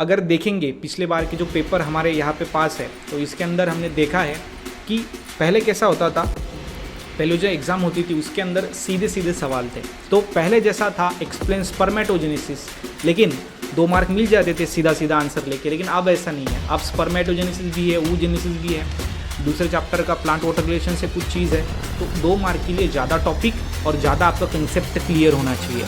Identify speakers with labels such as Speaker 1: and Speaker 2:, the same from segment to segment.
Speaker 1: अगर देखेंगे पिछले बार के जो पेपर हमारे यहाँ पे पास है तो इसके अंदर हमने देखा है कि पहले कैसा होता था। पहले जो एग्ज़ाम होती थी उसके अंदर सीधे सीधे सवाल थे, तो पहले जैसा था एक्सप्लेन स्पर्मेटोजेनेसिस, लेकिन 2 मार्क मिल जाते थे सीधा सीधा आंसर लेके। लेकिन अब ऐसा नहीं है, अब स्पर्मेटोजेनेसिस भी है, oogenesis भी है, दूसरे चैप्टर का प्लांट वाटर रिलेशन से कुछ चीज़ है। तो 2 मार्क के लिए ज़्यादा टॉपिक और ज़्यादा आपका कंसेप्ट क्लियर होना चाहिए।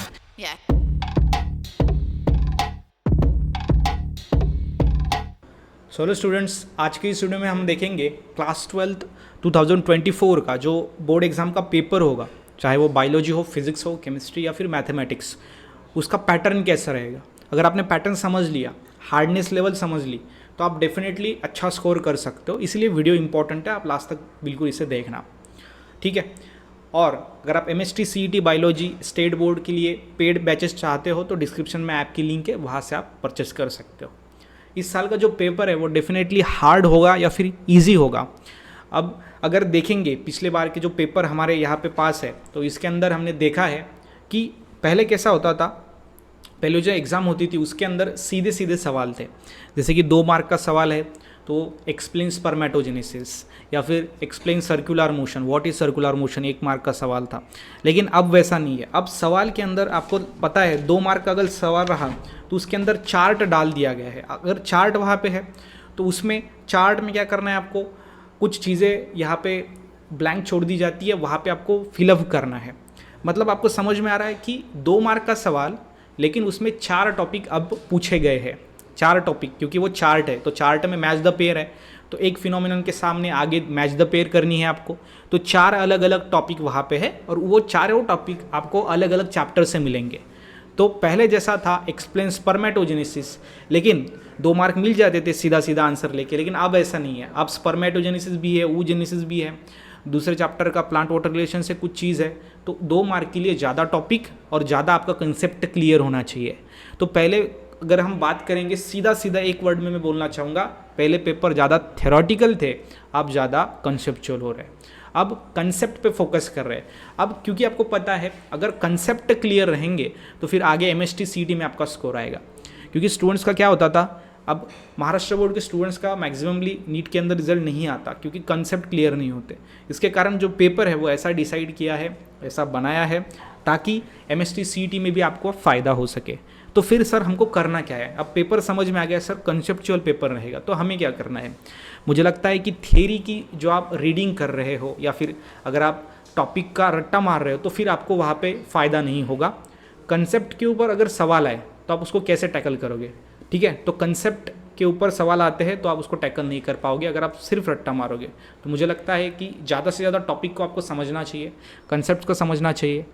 Speaker 1: हेलो स्टूडेंट्स, आज के इस वीडियो में हम देखेंगे क्लास 12 2024 का जो बोर्ड एग्ज़ाम का पेपर होगा, चाहे वो बायोलॉजी हो, फिजिक्स हो, केमिस्ट्री या फिर मैथमेटिक्स, उसका पैटर्न कैसा रहेगा। अगर आपने पैटर्न समझ लिया, हार्डनेस लेवल समझ ली, तो आप डेफिनेटली अच्छा स्कोर कर सकते हो। इसलिए वीडियो इंपॉर्टेंट है, आप लास्ट तक बिल्कुल इसे देखना, ठीक है। और अगर आप MST CET biology state board के लिए पेड बैचेस चाहते हो तो डिस्क्रिप्शन में ऐप की लिंक है, वहाँ से आप परचेस कर सकते हो। इस साल का जो पेपर है वो डेफिनेटली हार्ड होगा या फिर इजी होगा। अब अगर देखेंगे पिछले बार के जो पेपर हमारे यहाँ पे पास है तो इसके अंदर हमने देखा है कि पहले कैसा होता था। पहले जो एग्ज़ाम होती थी उसके अंदर सीधे सीधे सवाल थे, जैसे कि 2 मार्क का सवाल है तो एक्सप्लेन स्पर्मेटोजेनेसिस या फिर explain circular motion, what is circular motion, 1 mark का सवाल था। लेकिन अब वैसा नहीं है, अब सवाल के अंदर आपको पता है 2 मार्क का अगर सवाल रहा तो उसके अंदर चार्ट डाल दिया गया है। अगर चार्ट वहाँ पे है तो उसमें चार्ट में क्या करना है, आपको कुछ चीज़ें यहाँ पे ब्लैंक छोड़ दी जाती है, वहाँ पे आपको फिलअप करना है। मतलब आपको समझ में आ रहा है कि 2 मार्क का सवाल, लेकिन उसमें 4 टॉपिक अब पूछे गए हैं। 4 टॉपिक, क्योंकि वो चार्ट है तो चार्ट में मैच द पेयर है, तो एक फिनोमिनन के सामने आगे मैच द पेयर करनी है आपको। तो 4 अलग अलग टॉपिक वहाँ पे है और वो चारों टॉपिक आपको अलग अलग चैप्टर से मिलेंगे। तो पहले जैसा था एक्सप्लेन स्पर्मेटोजेनेसिस, लेकिन 2 मार्क मिल जाते थे सीधा सीधा आंसर लेके। लेकिन अब ऐसा नहीं है, अब स्पर्मेटोजेनेसिस भी है, oogenesis भी है, दूसरे चैप्टर का प्लांट वाटर रिलेशन से कुछ चीज़ है। तो 2 मार्क के लिए ज़्यादा टॉपिक और ज़्यादा आपका कंसेप्ट क्लियर होना चाहिए। तो पहले अगर हम बात करेंगे सीधा सीधा एक वर्ड में मैं बोलना चाहूँगा, पहले पेपर ज़्यादा थ्योरेटिकल थे, अब ज़्यादा कंसेप्चुअल हो रहे हैं, अब कंसेप्ट पे फोकस कर रहे हैं। अब क्योंकि आपको पता है अगर कंसेप्ट क्लियर रहेंगे तो फिर आगे MST CET में आपका स्कोर आएगा। क्योंकि स्टूडेंट्स का क्या होता था, अब महाराष्ट्र बोर्ड के स्टूडेंट्स का मैक्सिममली नीट के अंदर रिजल्ट नहीं आता क्योंकि कंसेप्ट क्लियर नहीं होते। इसके कारण जो पेपर है वो ऐसा डिसाइड किया है, ऐसा बनाया है ताकि MST CET में भी आपको फ़ायदा हो सके। तो फिर सर हमको करना क्या है, अब पेपर समझ में आ गया सर कंसेप्चुअल पेपर रहेगा, तो हमें क्या करना है। मुझे लगता है कि थ्योरी की जो आप रीडिंग कर रहे हो या फिर अगर आप टॉपिक का रट्टा मार रहे हो तो फिर आपको वहाँ पे फ़ायदा नहीं होगा। कंसेप्ट के ऊपर अगर सवाल आए तो आप उसको कैसे टैकल करोगे, ठीक है। तो कंसेप्ट के ऊपर सवाल आते हैं तो आप उसको टैकल नहीं कर पाओगे अगर आप सिर्फ रट्टा मारोगे। तो मुझे लगता है कि ज़्यादा से ज़्यादा टॉपिक को आपको समझना चाहिए, कंसेप्ट को समझना चाहिए।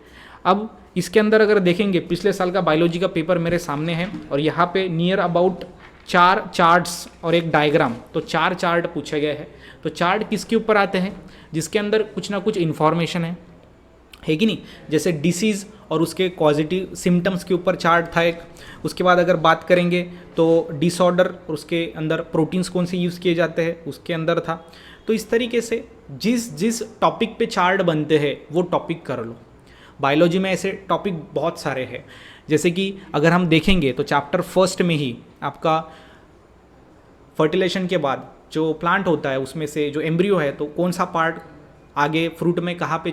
Speaker 1: अब इसके अंदर अगर देखेंगे पिछले साल का बायोलॉजी का पेपर मेरे सामने है और यहाँ पे नियर अबाउट 4 चार्ट्स और एक डायग्राम, तो 4 चार्ट पूछे गए हैं। तो चार्ट किसके ऊपर आते हैं, जिसके अंदर कुछ ना कुछ इन्फॉर्मेशन है कि नहीं। जैसे डिसीज़ और उसके पॉजिटिव सिम्टम्स के ऊपर चार्ट था एक। उसके बाद अगर बात करेंगे तो डिसऑर्डर और उसके अंदर प्रोटीन्स कौन से यूज़ किए जाते हैं उसके अंदर था। तो इस तरीके से जिस टॉपिक पे चार्ट बनते हैं वो टॉपिक कर लो। बायोलॉजी में ऐसे टॉपिक बहुत सारे हैं, जैसे कि अगर हम देखेंगे तो चैप्टर 1 में ही आपका फर्टिलाइजेशन के बाद जो प्लांट होता है उसमें से जो एम्ब्रियो है तो कौन सा पार्ट आगे फ्रूट में कहाँ पे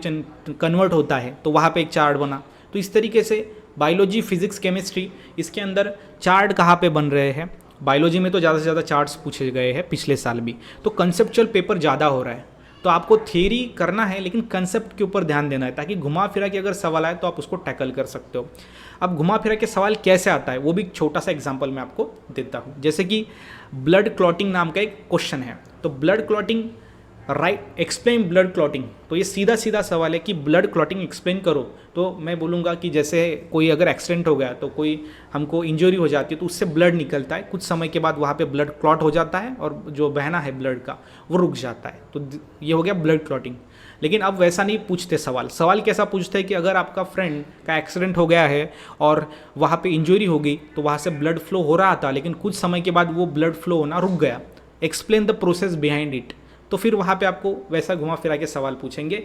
Speaker 1: कन्वर्ट होता है, तो वहाँ पे एक चार्ट बना। तो इस तरीके से बायोलॉजी, फिजिक्स, केमिस्ट्री, इसके अंदर चार्ट कहाँ पे बन रहे हैं। बायोलॉजी में तो ज़्यादा से ज़्यादा चार्ट्स पूछे गए हैं पिछले साल भी, तो कंसेप्चुअल पेपर ज़्यादा हो रहा है। तो आपको थियरी करना है लेकिन कंसेप्ट के ऊपर ध्यान देना है ताकि घुमा फिरा के अगर सवाल आए तो आप उसको टैकल कर सकते हो। अब घुमा फिरा के सवाल कैसे आता है वो भी एक छोटा सा एग्जांपल मैं आपको देता हूँ। जैसे कि ब्लड क्लॉटिंग नाम का एक क्वेश्चन है, तो blood clotting right, explain blood clotting. तो ये सीधा सीधा सवाल है कि ब्लड क्लॉटिंग एक्सप्लेन करो। तो मैं बोलूँगा कि जैसे कोई अगर एक्सीडेंट हो गया तो कोई हमको इंजरी हो जाती है तो उससे ब्लड निकलता है, कुछ समय के बाद वहाँ पे ब्लड क्लॉट हो जाता है और जो बहना है ब्लड का वो रुक जाता है। तो ये हो गया ब्लड क्लॉटिंग। लेकिन अब वैसा नहीं पूछते सवाल कैसा पूछते हैं कि अगर आपका फ्रेंड का एक्सीडेंट हो गया है और वहाँ पे इंजरी हो गई तो वहाँ से ब्लड फ्लो हो रहा था लेकिन कुछ समय के बाद वो ब्लड फ्लो होना रुक गया, explain the process behind it. तो फिर वहाँ पे आपको वैसा घुमा फिरा के सवाल पूछेंगे।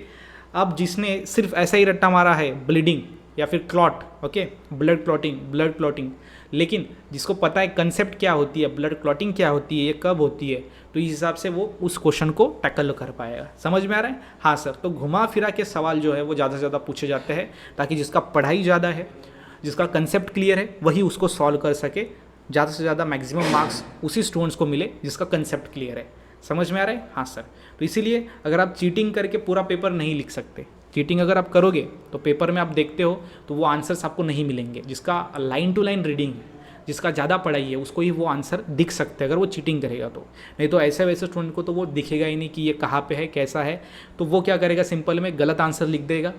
Speaker 1: अब जिसने सिर्फ ऐसा ही रट्टा मारा है ब्लीडिंग, या फिर क्लॉट, ओके, ब्लड क्लॉटिंग। लेकिन जिसको पता है कंसेप्ट क्या होती है, ब्लड क्लॉटिंग क्या होती है, ये कब होती है, तो इस हिसाब से वो उस क्वेश्चन को टैकल कर पाएगा। समझ में आ रहा है? हाँ सर। तो घुमा फिरा के सवाल जो है वो ज़्यादा से ज़्यादा पूछे जाते हैं, ताकि जिसका पढ़ाई ज़्यादा है, जिसका कंसेप्ट क्लियर है, वही उसको सॉल्व कर सके। ज़्यादा से ज़्यादा मैक्सिमम मार्क्स उसी स्टूडेंट्स को मिले जिसका कंसेप्ट क्लियर है। समझ में आ रहा है? हाँ सर। तो इसीलिए अगर आप चीटिंग करके पूरा पेपर नहीं लिख सकते, चीटिंग अगर आप करोगे तो पेपर में आप देखते हो तो वो आंसर्स आपको नहीं मिलेंगे। जिसका लाइन टू लाइन रीडिंग है, जिसका ज़्यादा पढ़ाई है, उसको ही वो आंसर दिख सकते हैं अगर वो चीटिंग करेगा तो। नहीं तो ऐसे वैसे स्टूडेंट को तो वो दिखेगा ही नहीं कि ये कहाँ पे है, कैसा है। तो वो क्या करेगा, सिंपल में गलत आंसर लिख देगा।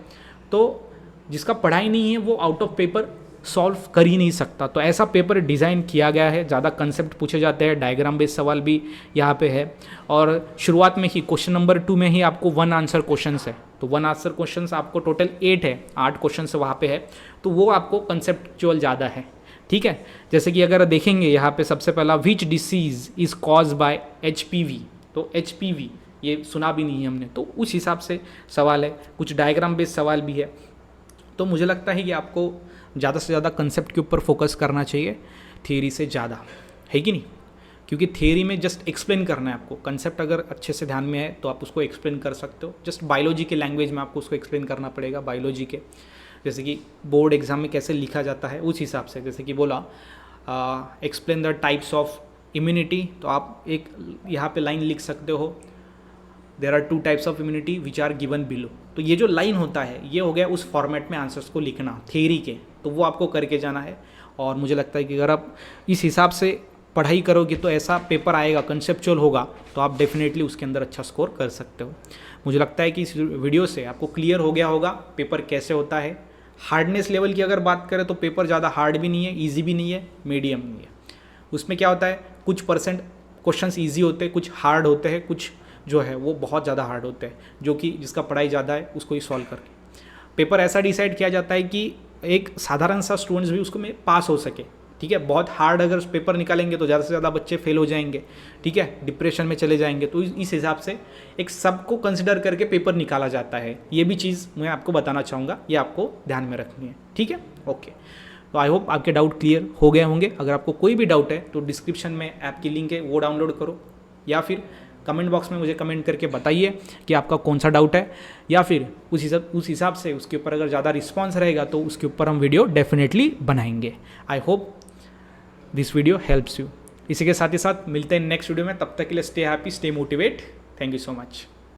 Speaker 1: तो जिसका पढ़ाई नहीं है वो आउट ऑफ पेपर सॉल्व कर ही नहीं सकता। तो ऐसा पेपर डिज़ाइन किया गया है। ज़्यादा कंसेप्ट पूछे जाते हैं, डायग्राम बेस्ड सवाल भी यहाँ पे है। और शुरुआत में ही क्वेश्चन नंबर 2 में ही आपको 1 आंसर क्वेश्चन है। तो 1 आंसर क्वेश्चन आपको टोटल 8 है, 8 क्वेश्चन वहाँ पे है। तो वो आपको कंसेप्चुअल ज़्यादा है, ठीक है। जैसे कि अगर देखेंगे यहाँ पे सबसे पहला, which disease is cause by HPV। तो HPV ये सुना भी नहीं है हमने, तो उस हिसाब से सवाल है। कुछ डायग्राम बेस्ड सवाल भी है। तो मुझे लगता है कि आपको ज़्यादा से ज़्यादा कंसेप्ट के ऊपर फोकस करना चाहिए थियरी से ज़्यादा, है कि नहीं। क्योंकि थियरी में जस्ट एक्सप्लेन करना है आपको। कंसेप्ट अगर अच्छे से ध्यान में है तो आप उसको एक्सप्लेन कर सकते हो। जस्ट बायोलॉजी के लैंग्वेज में आपको उसको एक्सप्लेन करना पड़ेगा, बायोलॉजी के, जैसे कि बोर्ड एग्जाम में कैसे लिखा जाता है उस हिसाब से। जैसे कि बोला explain the types of immunity, तो आप एक यहाँ पे लाइन लिख सकते हो, there are 2 types of immunity which are given below. तो ये जो लाइन होता है ये हो गया उस फॉर्मेट में आंसर्स को लिखना थियरी के, तो वो आपको करके जाना है। और मुझे लगता है कि अगर आप इस हिसाब से पढ़ाई करोगे तो ऐसा पेपर आएगा, कंसेप्चुअल होगा, तो आप डेफिनेटली उसके अंदर अच्छा स्कोर कर सकते हो। मुझे लगता है कि इस वीडियो से आपको क्लियर हो गया होगा पेपर कैसे होता है। हार्डनेस लेवल की अगर बात करें तो पेपर ज़्यादा हार्ड भी नहीं है, ईजी भी नहीं है, मीडियम नहीं है। उसमें क्या होता है, कुछ परसेंट क्वेश्चंस ईजी होते हैं, कुछ हार्ड होते हैं, कुछ जो है वो बहुत ज़्यादा हार्ड होते हैं, जो कि जिसका पढ़ाई ज़्यादा है उसको ही सॉल्व करके पेपर ऐसा डिसाइड किया जाता है कि एक साधारण सा स्टूडेंट्स भी उसको में पास हो सके, ठीक है। बहुत हार्ड अगर पेपर निकालेंगे तो ज़्यादा से ज़्यादा बच्चे फेल हो जाएंगे, ठीक है, डिप्रेशन में चले जाएंगे। तो इस हिसाब से एक सबको कंसिडर करके पेपर निकाला जाता है। ये भी चीज़ मैं आपको बताना चाहूँगा, ये आपको ध्यान में रखनी है, ठीक है। ओके, तो आई होप आपके डाउट क्लियर हो गए होंगे। अगर आपको कोई भी डाउट है तो डिस्क्रिप्शन में ऐप की लिंक है, वो डाउनलोड करो, या फिर कमेंट बॉक्स में मुझे कमेंट करके बताइए कि आपका कौन सा डाउट है, या फिर उस हिसाब से उसके ऊपर अगर ज़्यादा रिस्पॉन्स रहेगा तो उसके ऊपर हम वीडियो डेफिनेटली बनाएंगे। I hope this video helps you. इसी के साथ ही साथ मिलते हैं नेक्स्ट वीडियो में। तब तक के लिए stay happy, stay motivate. Thank you so much.